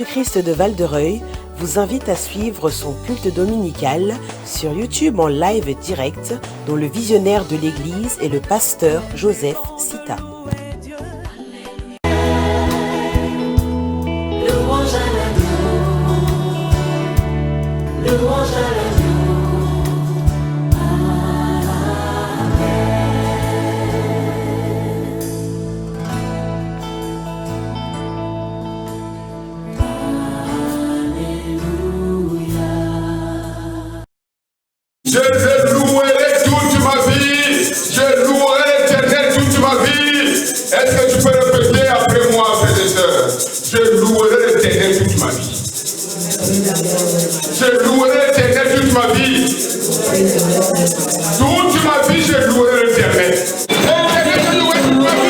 Christ de Val-de-Reuil vous invite à suivre son culte dominical sur YouTube en live direct, dont le visionnaire de l'église est le pasteur Joseph Sita. Je louerai toute ma vie. Je louerai l'Éternel toute ma vie. Est-ce que tu peux répéter après moi, frères et sœurs? Je louerai l'Éternel toute ma vie. Je louerai l'Éternel toute ma vie. Toute ma vie, je louerai l'Éternel. L'Éternel, je louerai toute ma vie.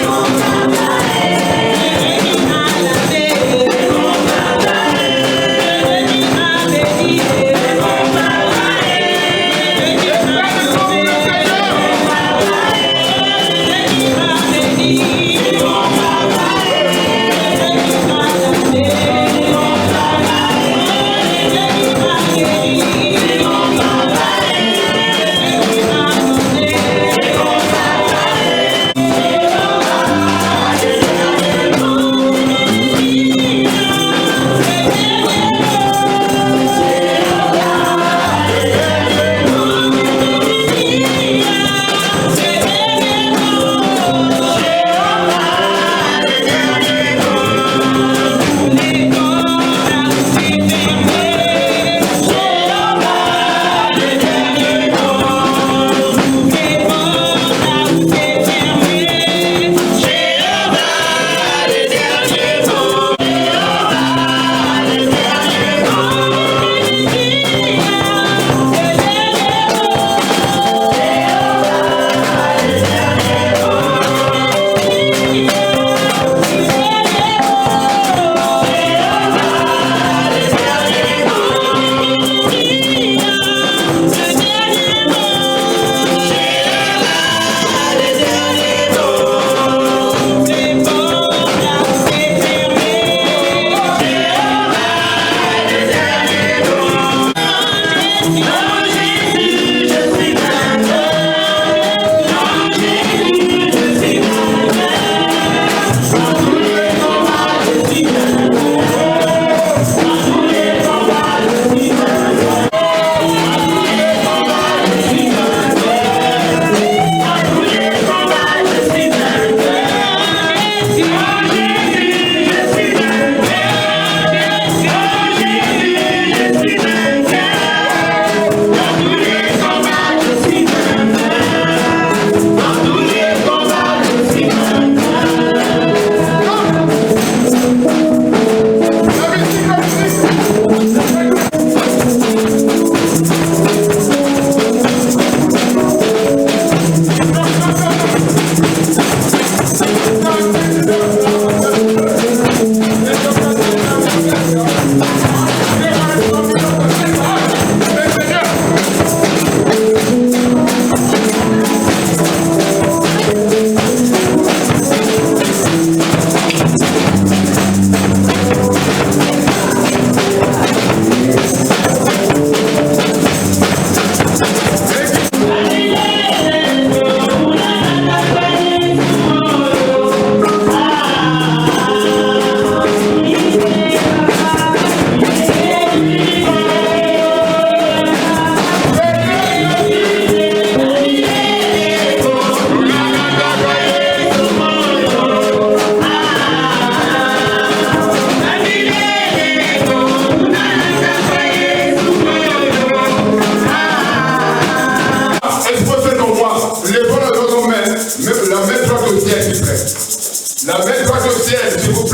La main droite au ciel, s'il vous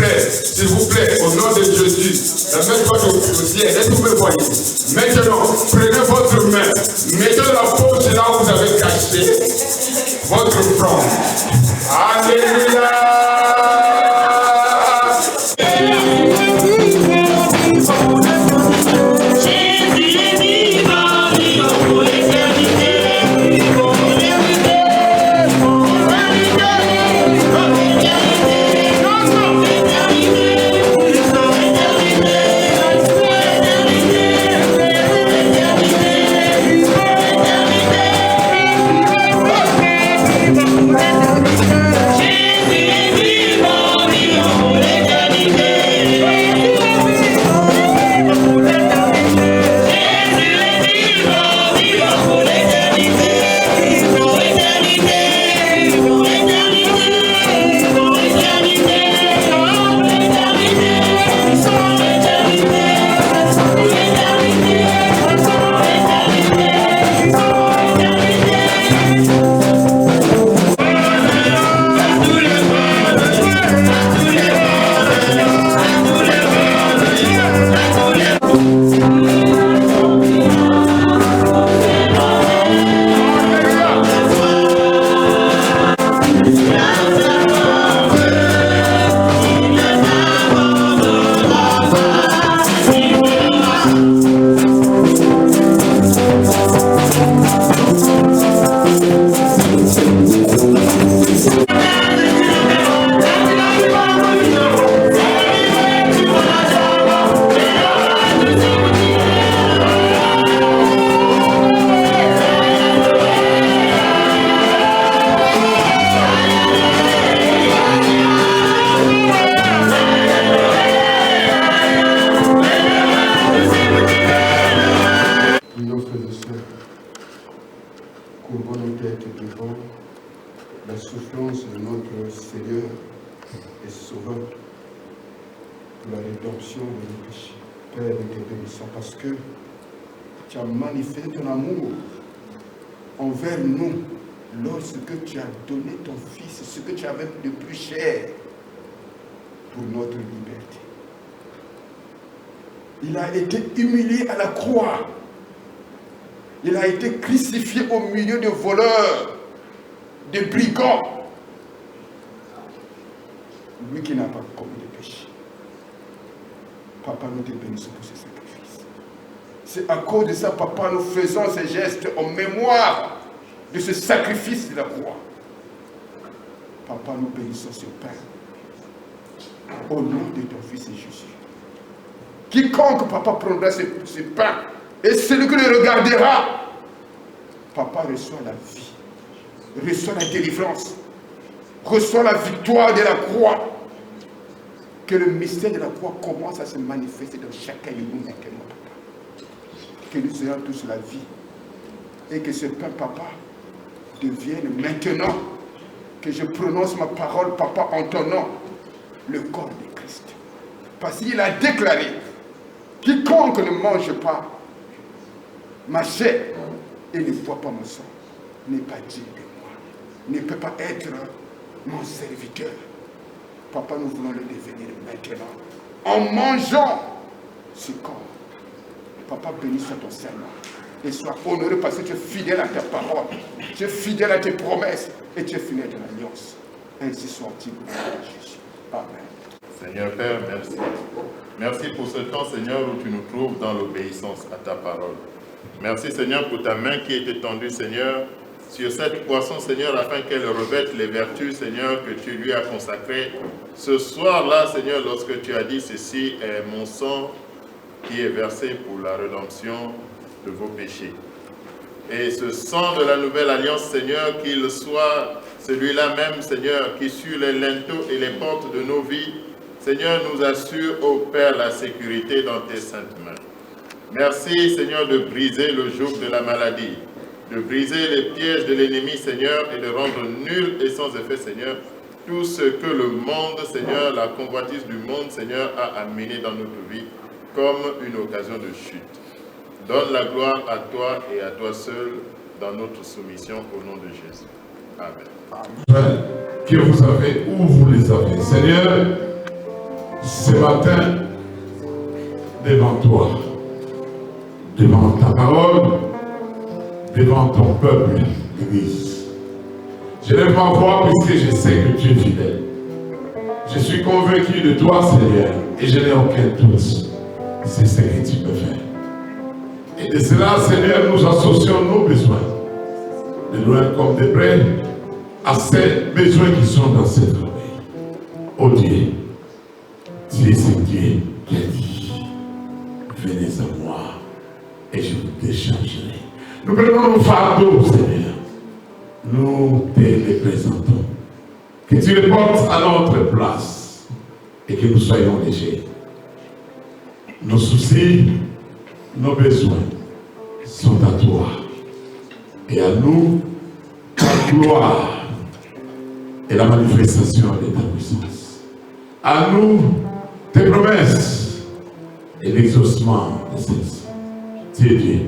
plaît, au nom de Jésus. La main droite au ciel, est-ce que vous me voyez? Maintenant, prenez votre main, mettez la poche là où vous avez caché votre front. Alléluia! Yeah. souffrance de notre Seigneur et Sauveur pour la rédemption de nos péchés. Père, nous te bénissons parce que tu as manifesté ton amour envers nous lorsque tu as donné ton Fils, ce que tu avais de plus cher pour notre liberté. Il a été humilié à la croix. Il a été crucifié au milieu de voleurs, de brigands. Lui qui n'a pas commis de péché. Papa, nous te bénissons pour ce sacrifice. C'est à cause de ça, Papa, nous faisons ces gestes en mémoire de ce sacrifice de la croix. Papa, nous bénissons ce pain. Au nom de ton Fils Jésus. Quiconque, Papa, prendra ce pain, et celui qui le regardera, Papa reçoit la vie, reçoit la délivrance, reçoit la victoire de la croix. Que le mystère de la croix commence à se manifester dans chacun de nous maintenant, Papa. Que nous ayons tous la vie. Et que ce pain, Papa, devienne maintenant, que je prononce ma parole, Papa, en ton nom, le corps de Christ. Parce qu'il a déclaré, quiconque ne mange pas ma chair et ne boit pas mon sang n'est pas digne de moi, ne peut pas être mon serviteur. Papa, nous voulons le devenir maintenant en mangeant ce corps. Papa, bénis soit ton serment et sois honoré parce que tu es fidèle à ta parole, tu es fidèle à tes promesses et tu es fidèle à l'alliance. Ainsi soit-il au nom de Jésus. Amen. Seigneur Père, merci. Merci pour ce temps, Seigneur, où tu nous trouves dans l'obéissance à ta parole. Merci, Seigneur, pour ta main qui est étendue, Seigneur, sur cette poisson, Seigneur, afin qu'elle revête les vertus, Seigneur, que tu lui as consacrées. Ce soir-là, Seigneur, lorsque tu as dit, ceci est mon sang qui est versé pour la rédemption de vos péchés. Et ce sang de la nouvelle alliance, Seigneur, qu'il soit celui-là même, Seigneur, qui sur les linteaux et les portes de nos vies, Seigneur, nous assure, ô Père, la sécurité dans tes saintes mains. Merci, Seigneur, de briser le joug de la maladie, de briser les pièges de l'ennemi, Seigneur, et de rendre nul et sans effet, Seigneur, tout ce que le monde, Seigneur, la convoitise du monde, Seigneur, a amené dans notre vie comme une occasion de chute. Donne la gloire à toi et à toi seul dans notre soumission au nom de Jésus. Amen. Que vous avez, où vous les avez. Seigneur, ce matin, devant toi, devant ta parole, devant ton peuple, l'Église. Je lève ma voix puisque je sais que tu es fidèle. Je suis convaincu de toi, Seigneur, et je n'ai aucun doute. C'est ce que tu peux faire. Et de cela, Seigneur, nous associons nos besoins, de loin comme de près, à ces besoins qui sont dans cette famille. Oh Dieu, tu es ce Dieu qui a dit, venez à moi et je vous déchargerai. Nous prenons nos fardeaux, Seigneur. Nous te les présentons. Que tu les portes à notre place et que nous soyons légers. Nos soucis, nos besoins sont à toi. Et à nous, ta gloire et la manifestation de ta puissance. À nous, tes promesses et l'exaucement de celles-ci. Tu es Dieu.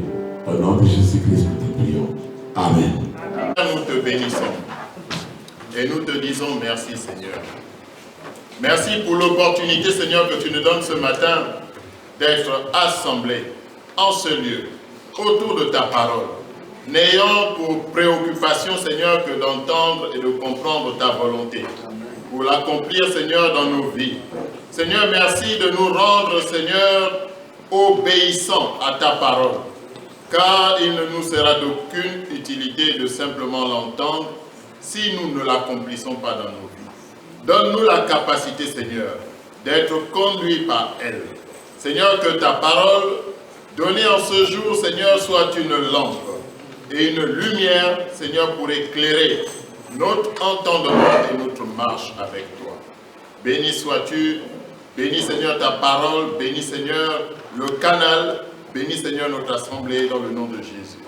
Au nom de Jésus-Christ, nous te prions. Amen. Nous te bénissons et nous te disons merci, Seigneur. Merci pour l'opportunité, Seigneur, que tu nous donnes ce matin d'être assemblés en ce lieu, autour de ta parole, n'ayant pour préoccupation, Seigneur, que d'entendre et de comprendre ta volonté, pour l'accomplir, Seigneur, dans nos vies. Seigneur, merci de nous rendre, Seigneur, obéissants à ta parole, car il ne nous sera d'aucune utilité de simplement l'entendre si nous ne l'accomplissons pas dans nos vies. Donne-nous la capacité, Seigneur, d'être conduits par elle. Seigneur, que ta parole, donnée en ce jour, Seigneur, soit une lampe et une lumière, Seigneur, pour éclairer notre entendement et notre marche avec toi. Béni sois-tu, bénis, Seigneur, ta parole, bénis, Seigneur, le canal, bénis, Seigneur, notre assemblée, dans le nom de Jésus.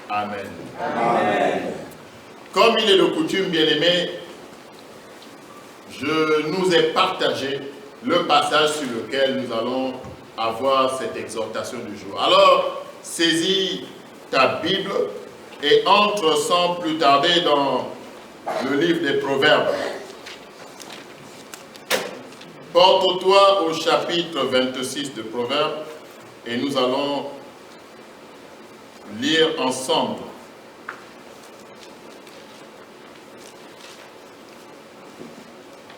Amen. Amen. comme il est de coutume, bien-aimés, je nous ai partagé le passage sur lequel nous allons avoir cette exhortation du jour. Alors, saisis ta Bible et entre sans plus tarder dans le livre des Proverbes. Porte-toi au chapitre 26 de Proverbes et nous allons lire ensemble.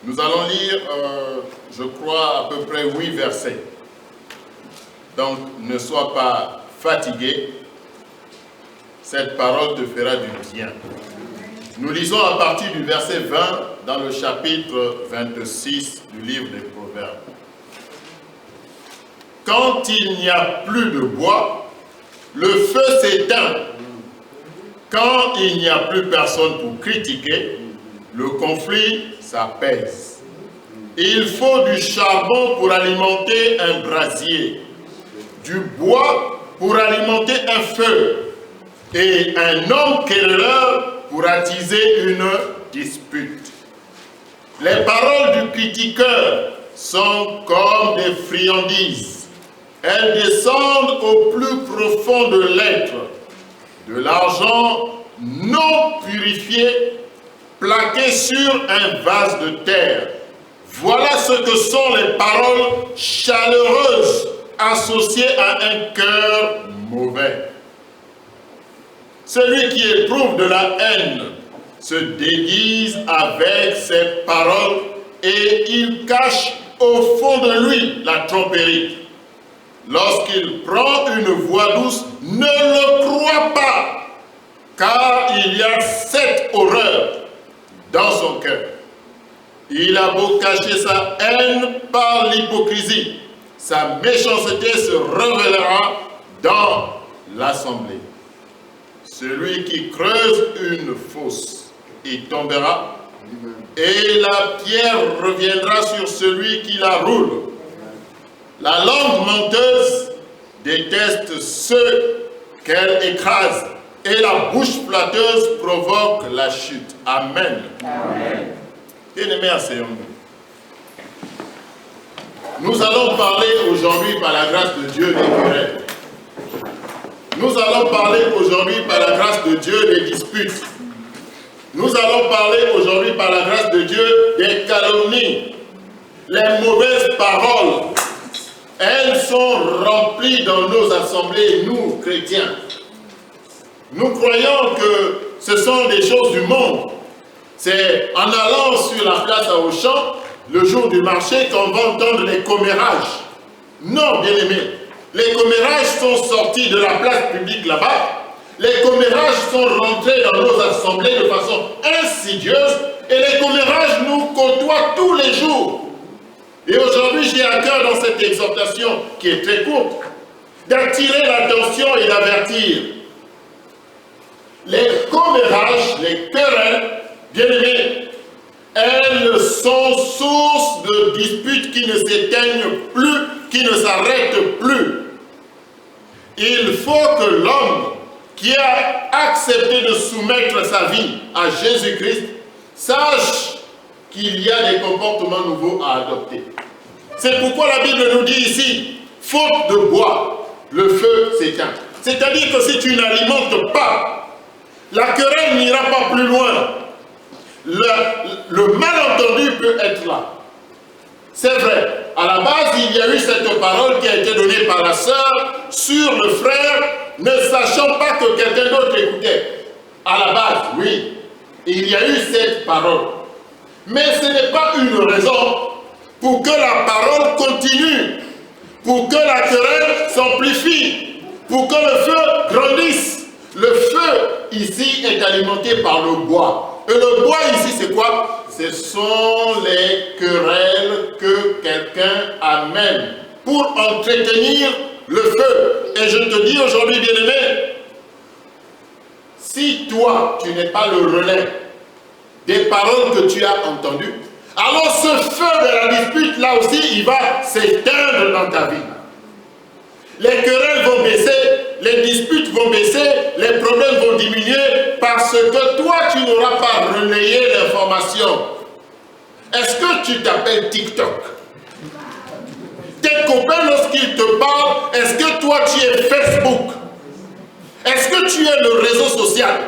Nous allons lire, je crois, à peu près 8 versets. Donc, ne sois pas fatigué. Cette parole te fera du bien. Nous lisons à partir du verset 20 dans le chapitre 26 du livre des Proverbes. Quand il n'y a plus de bois, le feu s'éteint. Quand il n'y a plus personne pour critiquer, le conflit s'apaise. Il faut du charbon pour alimenter un brasier, du bois pour alimenter un feu, et un homme querelleur pour attiser une dispute. Les paroles du critiqueur sont comme des friandises. Elles descendent au plus profond de l'être. De l'argent non purifié, plaqué sur un vase de terre. Voilà ce que sont les paroles chaleureuses associées à un cœur mauvais. Celui qui éprouve de la haine se déguise avec ses paroles et il cache au fond de lui la tromperie. Lorsqu'il prend une voix douce, ne le crois pas, car il y a cette horreur dans son cœur. Il a beau cacher sa haine par l'hypocrisie, sa méchanceté se révélera dans l'assemblée. Celui qui creuse une fosse y tombera, et la pierre reviendra sur celui qui la roule. La langue menteuse déteste ceux qu'elle écrase, et la bouche flatteuse provoque la chute. Amen. Amen. Bien-aimés, asseyons-nous. Nous allons parler aujourd'hui par la grâce de Dieu des querelles. Nous allons parler aujourd'hui par la grâce de Dieu des disputes. Nous allons parler aujourd'hui par la grâce de Dieu des calomnies. Les mauvaises paroles, elles sont remplies dans nos assemblées, nous, chrétiens. Nous croyons que ce sont des choses du monde. C'est en allant sur la place à Auchan, le jour du marché, qu'on va entendre les commérages. Non, bien-aimés. Les commérages sont sortis de la place publique là-bas. Les commérages sont rentrés dans nos assemblées de façon insidieuse. Et les commérages nous côtoient tous les jours. Et aujourd'hui, j'ai à cœur dans cette exhortation, qui est très courte, d'attirer l'attention et d'avertir. Les commérages, les querelles, bien-aimés, elles sont source de disputes qui ne s'éteignent plus, qui ne s'arrêtent plus. Il faut que l'homme qui a accepté de soumettre sa vie à Jésus-Christ sache qu'il y a des comportements nouveaux à adopter. C'est pourquoi la Bible nous dit ici, faute de bois, le feu s'éteint. C'est-à-dire que si tu n'alimentes pas, la querelle n'ira pas plus loin. Le malentendu peut être là. C'est vrai, à la base, il y a eu cette parole qui a été donnée par la sœur sur le frère, ne sachant pas que quelqu'un d'autre écoutait. À la base, oui, il y a eu cette parole. Mais ce n'est pas une raison pour que la parole continue, pour que la querelle s'amplifie, pour que le feu grandisse. Le feu, ici, est alimenté par le bois. Et le bois, ici, c'est quoi? Ce sont les querelles que quelqu'un amène pour entretenir le feu. Et je te dis aujourd'hui, bien-aimé, si toi, tu n'es pas le relais des paroles que tu as entendues, alors ce feu de la dispute, là aussi, il va s'éteindre dans ta vie. Les querelles vont baisser, les disputes vont baisser, les problèmes vont diminuer, parce que toi, tu n'auras pas relayé l'information. Est-ce que tu t'appelles TikTok? Tes copains, lorsqu'ils te parlent, est-ce que toi, tu es Facebook? Est-ce que tu es le réseau social?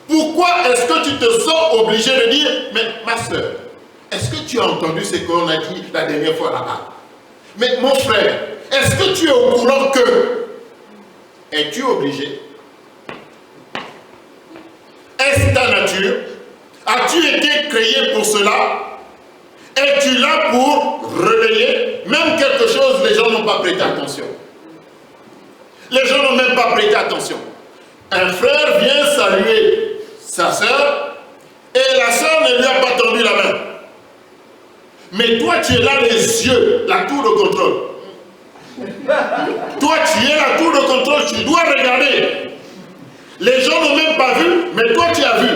Pourquoi est-ce que tu te sens obligé de dire, mais ma soeur, est-ce que tu as entendu ce qu'on a dit la dernière fois là-bas? Mais mon frère, est-ce que tu es au courant que? Es-tu obligé? Est-ce ta nature? As-tu été créé pour cela? Es-tu là pour relayer? Même quelque chose, les gens n'ont pas prêté attention. Les gens n'ont même pas prêté attention. Un frère vient saluer sa sœur et la sœur ne lui a pas tendu la main. Mais toi, tu es là les yeux, la tour de contrôle. Toi, tu es la tour de contrôle, tu dois regarder. Les gens n'ont même pas vu, mais toi, tu as vu.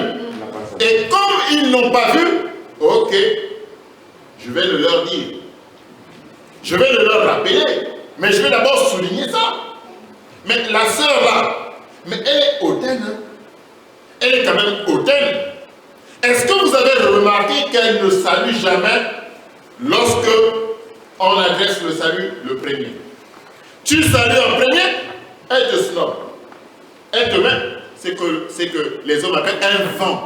Et comme ils n'ont pas vu, ok, je vais le leur dire. Je vais le leur rappeler. Mais je vais d'abord souligner ça. Mais la sœur là, mais elle est hautaine. Hein? Elle est quand même hautaine. Est-ce que vous avez remarqué qu'elle ne salue jamais lorsque on adresse le salut le premier? Tu salues en premier, elle te snob. Elle te met, c'est que les hommes appellent un vent.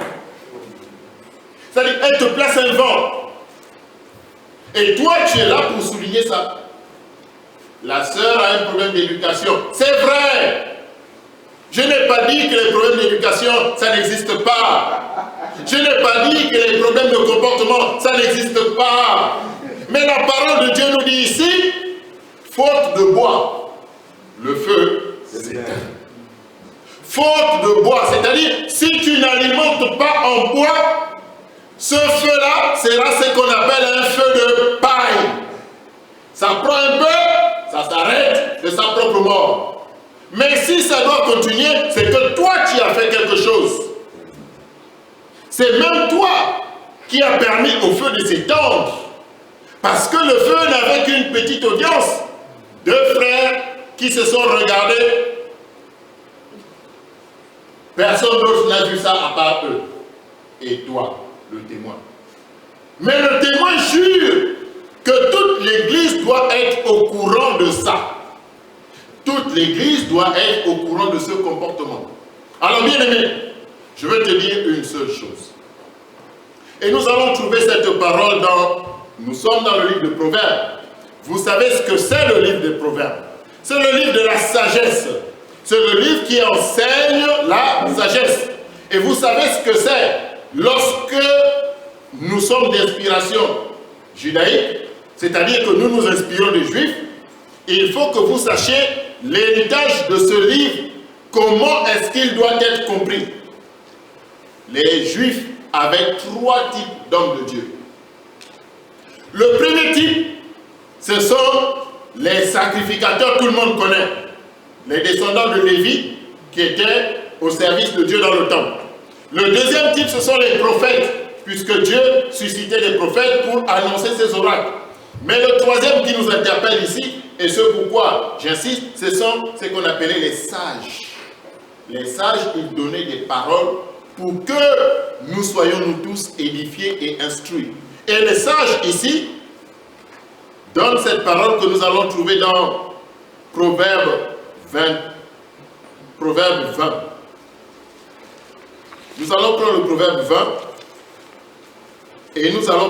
C'est-à-dire, elle te place un vent. Et toi, tu es là pour souligner ça. La sœur a un problème d'éducation. C'est vrai. Je n'ai pas dit que les problèmes d'éducation, ça n'existe pas. Je n'ai pas dit que les problèmes de comportement, ça n'existe pas. Mais la parole de Dieu nous dit ici, faute de bois, le feu s'éteint. Faute de bois, c'est-à-dire, si tu n'alimentes pas en bois, ce feu-là sera ce qu'on appelle un feu de paille. Ça prend un peu, ça s'arrête de sa propre mort. Mais si ça doit continuer, c'est que toi tu as fait quelque chose. C'est même toi qui as permis au feu de s'étendre. Parce que le feu n'avait qu'une petite audience. Deux frères qui se sont regardés. Personne d'autre n'a vu ça à part eux. Et toi, le témoin. Mais le témoin jure que toute l'église doit être au courant de ça. Toute l'église doit être au courant de ce comportement. Alors bien aimé, je vais te dire une seule chose. Et nous allons trouver cette parole nous sommes dans le livre de Proverbes. Vous savez ce que c'est le livre de Proverbes? C'est le livre de la sagesse. C'est le livre qui enseigne la sagesse. Et vous savez ce que c'est? Lorsque nous sommes d'inspiration judaïque, c'est-à-dire que nous nous inspirons des Juifs, il faut que vous sachiez l'héritage de ce livre, comment est-ce qu'il doit être compris. Les Juifs avaient trois types d'hommes de Dieu. Le premier type, ce sont les sacrificateurs, tout le monde connaît. Les descendants de Lévi qui étaient au service de Dieu dans le temple. Le deuxième type, ce sont les prophètes, puisque Dieu suscitait des prophètes pour annoncer ses oracles. Mais le troisième qui nous interpelle ici, et ce pourquoi j'insiste, ce sont ce qu'on appelait les sages. Les sages, ils donnaient des paroles pour que nous soyons nous tous édifiés et instruits. Et les sages ici donnent cette parole que nous allons trouver dans Proverbe 20. Proverbe 20. Nous allons prendre le Proverbe 20 et nous allons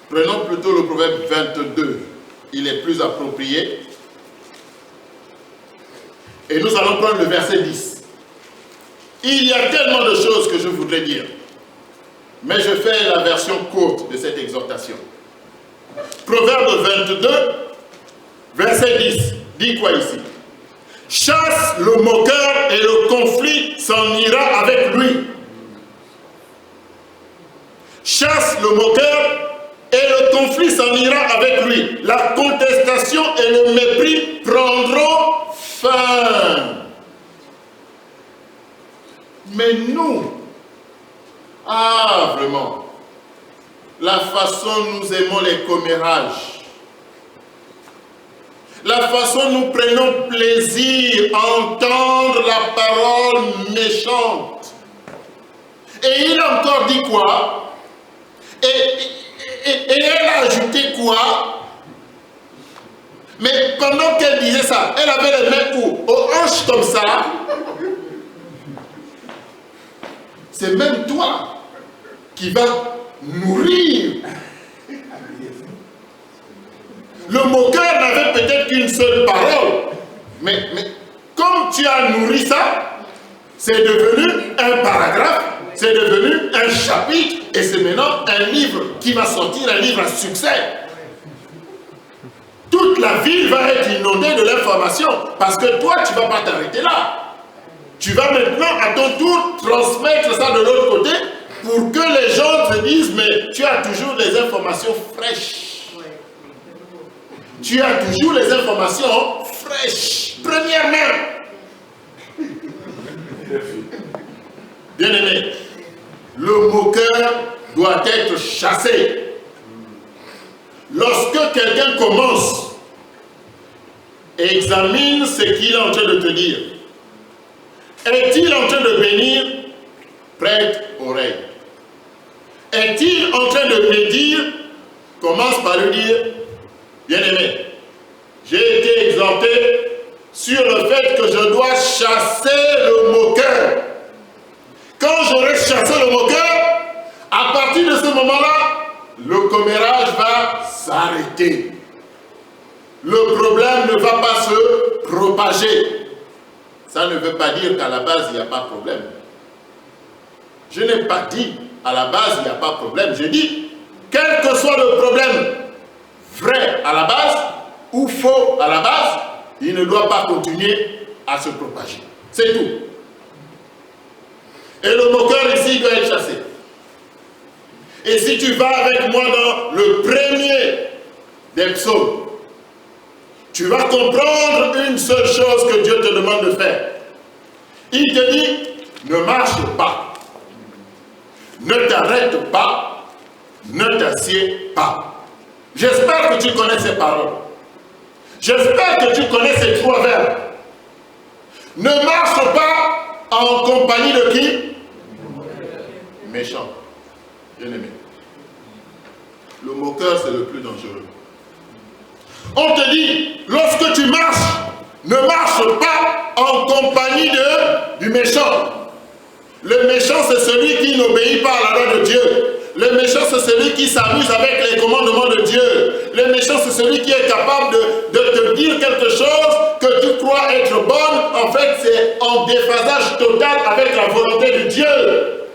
prenons plutôt le Proverbe 22. Il est plus approprié. Et nous allons prendre le verset 10. Il y a tellement de choses que je voudrais dire. Mais je fais la version courte de cette exhortation. Proverbe 22, verset 10. Dit quoi ici? Chasse le moqueur et le conflit s'en ira avec lui. Chasse le moqueur et le conflit s'en ira avec lui. La contestation et le mépris prendront fin. Mais nous, vraiment, la façon nous aimons les commérages, la façon dont nous prenons plaisir à entendre la parole méchante. Et il a encore dit quoi? Et elle a ajouté quoi? Mais pendant qu'elle disait ça, elle avait les mains où? Aux hanches comme ça. C'est même toi qui vas nourrir. Le moqueur n'avait peut-être qu'une seule parole. Mais comme tu as nourri ça, c'est devenu un paragraphe, c'est devenu un chapitre, et c'est maintenant un livre qui va sortir, un livre à succès. Toute la ville va être inondée de l'information, parce que toi, tu ne vas pas t'arrêter là. Tu vas maintenant, à ton tour, transmettre ça de l'autre côté, pour que les gens te disent, mais tu as toujours des informations fraîches. Tu as toujours les informations fraîches, première main. Bien-aimé, le moqueur doit être chassé. Lorsque quelqu'un commence et examine ce qu'il est en train de te dire, est-il en train de bénir? Prête oreille. Est-il en train de médire? Commence par lui dire, bien-aimé, j'ai été exhorté sur le fait que je dois chasser le moqueur. Quand j'aurai chassé le moqueur, à partir de ce moment-là, le commérage va s'arrêter. Le problème ne va pas se propager. Ça ne veut pas dire qu'à la base, il n'y a pas de problème. Je n'ai pas dit à la base, il n'y a pas de problème. J'ai dit, quel que soit le problème, vrai à la base ou faux à la base, il ne doit pas continuer à se propager. C'est tout. Et le moqueur ici doit être chassé. Et si tu vas avec moi dans le premier des psaumes, tu vas comprendre une seule chose que Dieu te demande de faire. Il te dit, ne marche pas, ne t'arrête pas, ne t'assieds pas. J'espère que tu connais ces paroles. J'espère que tu connais ces trois verbes. Ne marche pas en compagnie de qui? Méchant. Bien-aimé. Le moqueur, c'est le plus dangereux. On te dit, lorsque tu marches, ne marche pas en compagnie du méchant. Le méchant, c'est celui qui n'obéit pas à la loi de Dieu. Le méchant, c'est celui qui s'amuse avec les commandements de Dieu. Le méchant, c'est celui qui est capable de te dire quelque chose que tu crois être bonne. En fait, c'est en déphasage total avec la volonté de Dieu.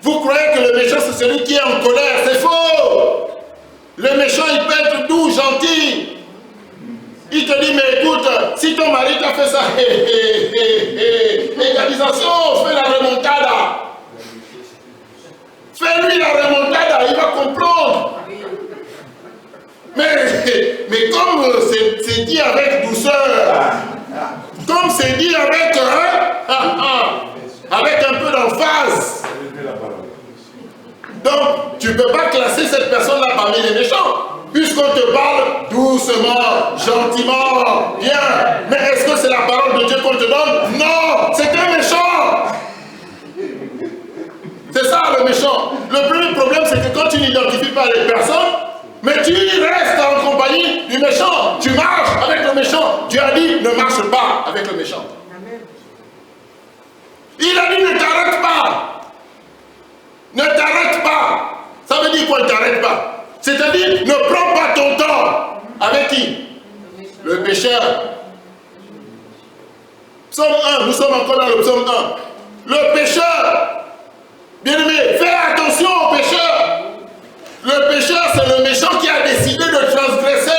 Vous croyez que le méchant, c'est celui qui est en colère. C'est faux. Le méchant, il peut être doux, gentil. Il te dit, mais écoute, si ton mari t'a fait ça, égalisation, fais la remontada. Fais-lui la remontada, il va comprendre. Mais comme c'est dit avec douceur, comme c'est dit avec un peu d'emphase, donc tu ne peux pas classer cette personne-là parmi les méchants, puisqu'on te parle doucement, gentiment, bien. Mais est-ce que c'est la parole de Dieu qu'on te donne? Non, c'est un méchant. C'est ça le méchant. Le premier problème, c'est que quand tu n'identifies pas les personnes, mais tu restes en compagnie du méchant. Tu marches avec le méchant. Dieu a dit, ne marche pas avec le méchant. Il a dit, ne t'arrête pas. Ne t'arrête pas. Ça veut dire quoi, ne t'arrête pas? C'est-à-dire, ne prends pas ton temps. Avec qui? Le pécheur. Psaume 1, nous sommes encore dans le psaume 1. Le pécheur. Bien-aimé, fais attention au pécheur. Le pécheur, c'est le méchant qui a décidé de transgresser.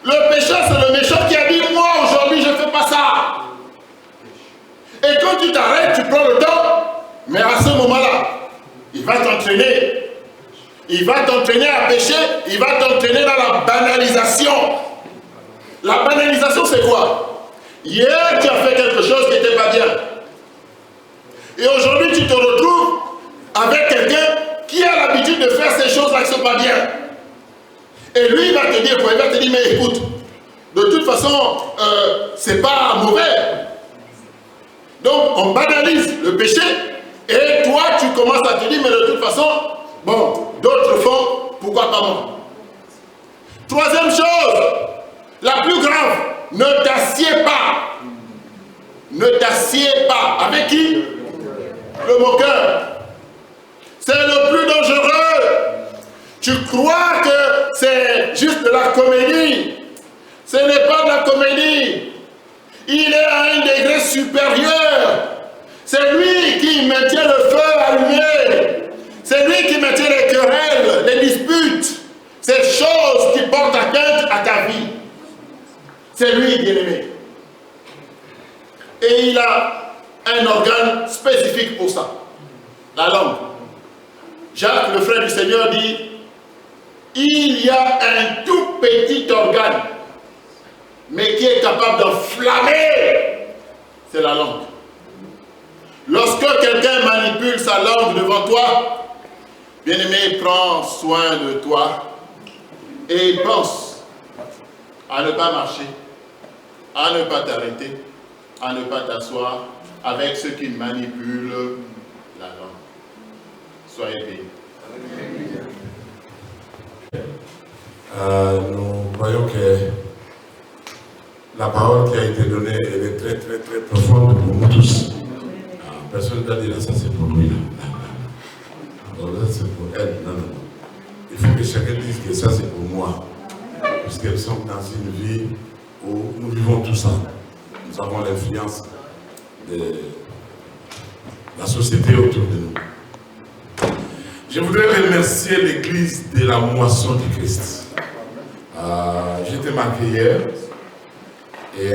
Le pécheur, c'est le méchant qui a dit, moi, aujourd'hui, je ne fais pas ça. Et quand tu t'arrêtes, tu prends le temps, mais à ce moment-là, il va t'entraîner. Il va t'entraîner à pécher, il va t'entraîner dans la banalisation. La banalisation, c'est quoi? Hier, tu as fait quelque chose qui n'était pas bien. Et aujourd'hui, tu te retrouves avec quelqu'un qui a l'habitude de faire ces choses-là qui ne sont pas bien. Et lui, il va te dire quoi? Il va te dire, mais écoute, de toute façon, c'est pas mauvais. Donc, on banalise le péché, et toi, tu commences à te dire, mais de toute façon, bon, d'autres font, pourquoi pas moi? Troisième chose, la plus grave, ne t'assieds pas. Ne t'assieds pas. Avec qui? Le moqueur. C'est le plus dangereux. Tu crois que c'est juste de la comédie. Ce n'est pas de la comédie. Il est à un degré supérieur. C'est lui qui maintient le feu allumé. C'est lui qui maintient les querelles, les disputes. Ces choses qui portent atteinte à ta vie. C'est lui, bien-aimé. Et il a un organe spécifique pour ça. La langue. Jacques, le frère du Seigneur, dit, il y a un tout petit organe, mais qui est capable d'enflammer, c'est la langue. Lorsque quelqu'un manipule sa langue devant toi, bien-aimé, prends soin de toi et il pense à ne pas marcher, à ne pas t'arrêter, à ne pas t'asseoir avec ceux qui manipulent la langue. Soyez bénis. Nous voyons que la parole qui a été donnée, elle est très très très profonde pour nous tous. Personne ne doit dire ça c'est pour lui. Alors ça c'est pour elle. Non, non, non. Il faut que chacun dise que ça c'est pour moi. Parce que nous sommes dans une vie où nous vivons tout ça. Nous avons l'influence de la société autour de nous. Je voudrais remercier l'église de la moisson du Christ. J'étais marqué hier et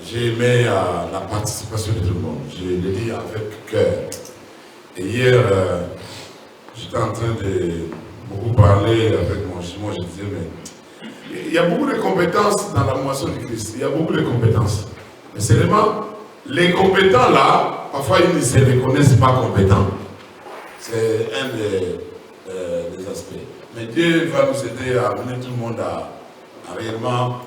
j'ai aimé la participation de tout le monde. Je le dis avec cœur. Et hier, j'étais en train de beaucoup parler avec mon jumeau. Je disais, mais il y a beaucoup de compétences dans la moisson du Christ. Il y a beaucoup de compétences. Mais seulement, les compétents là, parfois ils ne se reconnaissent pas compétents. C'est un des aspects. Mais Dieu va nous aider à amener tout le monde à réellement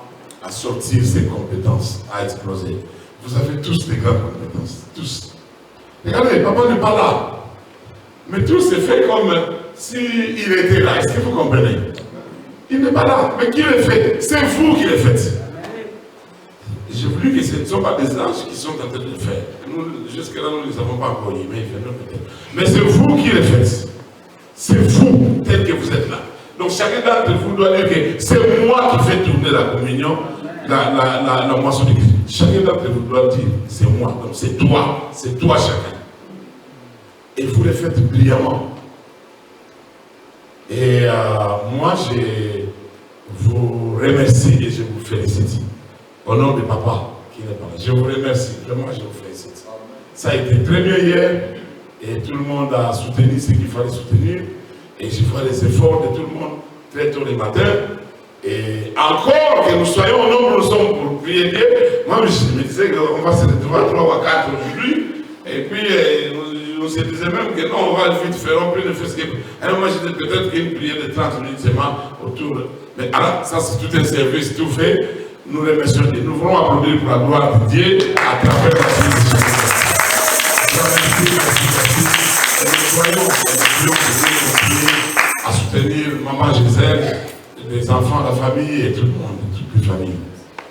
à sortir ses compétences, à exploser. Vous avez tous des grandes compétences, tous. Regardez, papa n'est pas là. Mais tout se fait comme s'il était là. Est-ce que vous comprenez? Il n'est pas là. Mais qui le fait? C'est vous qui le faites. J'ai voulu que ce ne sont pas des anges qui sont en train de le faire. Jusque-là, nous ne les avons pas encore dit, mais ils viendront peut-être. Mais c'est vous qui le faites. C'est vous, tel que vous êtes là. Donc chacun d'entre vous doit dire que c'est moi qui fais tourner la communion, la moisson du Christ. Chacun d'entre vous doit dire, c'est moi, donc c'est toi chacun. Et vous le faites brillamment. Et moi, je vous remercie et je vous félicite. Au nom de papa qui n'est pas là. Je vous remercie, vraiment je vous félicite. Ça a été très bien hier et tout le monde a soutenu ce qu'il fallait soutenir. Et je ferai les efforts de tout le monde très tôt le matin. Et encore que nous soyons au nombre, nous sommes pour prier Dieu. Moi, je me disais qu'on va se retrouver à 3 ou à 4 aujourd'hui. Et puis, on se disait même que non, on va vite faire, on peut ne faire ce que. Alors, moi, je disais peut-être qu'une prière de 30 minutes seulement autour. Mais alors, ça, c'est tout un service, tout fait. Nous remercions Dieu. Nous voulons applaudir pour la gloire de Dieu à travers la vie de Jésus. Nous voyons à soutenir maman Gisèle, les enfants, la famille et tout le monde, toute la famille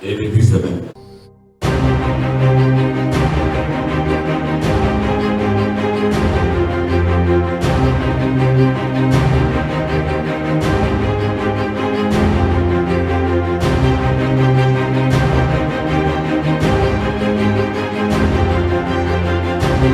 et l'église elle-même.